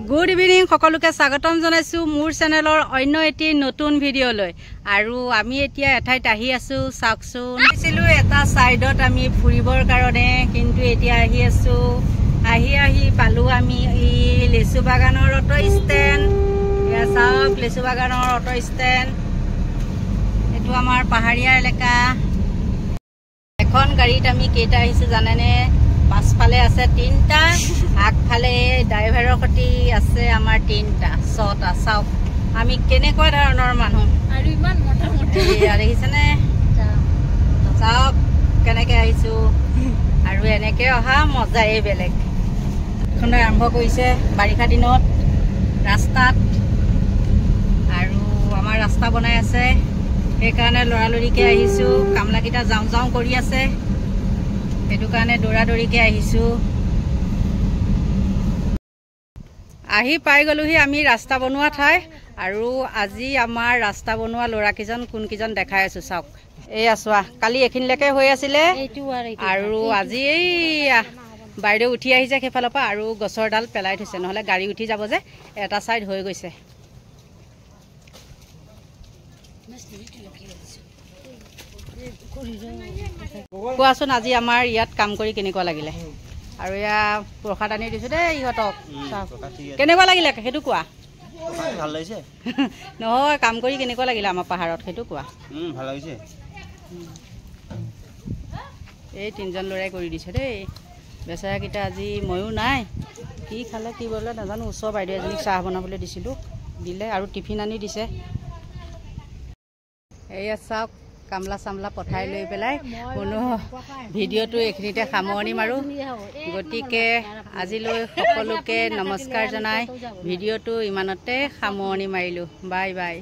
good evening সকলোকে স্বাগতম জনাইছো মোৰ চেনেলৰ অন্য এটি নতুন ভিডিঅ'লৈ আৰু আমি এতিয়া এঠাইত আহি আছো চাওকচোন ছিলো এটা সাইডত আমি ফুৰিবৰ কাৰণে কিন্তু এতিয়া আহি পালো আমি এই লেচু বাগানৰ অটো ষ্টেণ্ড ইয়া চাওক লেচু বাগানৰ অটো ষ্টেণ্ড এটো আমাৰ পাহাৰীয়া এলেকা এখন গাড়ীত আমি কেইটা আহিছো জানেনে পাছফালে আছে তিনটা আগফালে ড্ৰাইভাৰৰ সতি আছে আমাৰ তিনটা ছটা চাওক আমি কেনেকুৱা ধৰণৰ মানুহ আৰু ইমান মোটা মোটা দেখিছেনে চাওক কেনেকৈ আহিছো আৰু এনেকৈ অহা মজাই বেলেগ এখন আৰম্ভ কৰিছে বাৰিষা দিনত ৰাস্তাত আৰু আমাৰ ৰাস্তা বনাই আছে সেইকাৰণে লৰালৰিকৈ আহিছো কামলাকেইটা যাওঁ যাওঁ কৰি আছে সেইটো কাৰণে দৌৰাদৌৰিকৈ আহিছো আহি পাই গলোহি আমি ৰাস্তা বনোৱা ঠাই আৰু আজি আমাৰ ৰাস্তা বনোৱা ল'ৰাকেইজন কোনকেইজন দেখাই আছো চাওক এই আছোৱা কালি এখিনিলৈকে হৈ আছিলে আৰু আজি এই বাইদেউ উঠি আহিছে সেইফালৰ পৰা আৰু গছৰ ডাল পেলাই থৈছে নহ'লে গাড়ী উঠি যাব যে এটা চাইড হৈ গৈছে কোৱাচোন আজি আমাৰ ইয়াত কাম কৰি কেনেকুৱা লাগিলে আৰু ইয়া প্ৰসাদ আনি দিছো দেই ইহঁতক কেনেকুৱা লাগিলে সেইটো কোৱা ভাল লাগিছে নহয় কাম কৰি কেনেকুৱা লাগিলে আমাৰ পাহাৰত সেইটো কোৱা ভাল লাগিছে এই তিনিজন ল'ৰাই কৰি দিছে দেই বেচাৰাকেইটা আজি ময়ো নাই কি খালে কি বলে নাজানো ওচৰ বাইদেউ এজনীক চাহ বনাবলৈ দিছিলোঁ দিলে আৰু টিফিন আনি দিছে এয়া চাওক কামলা চামলা পঠাই লৈ পেলাই কোনো ভিডিঅ'টো এইখিনিতে সামৰণি মাৰোঁ গতিকে আজিলৈ সকলোকে নমস্কাৰ জনাই ভিডিঅ'টো ইমানতে সামৰণি মাৰিলোঁ বাই বাই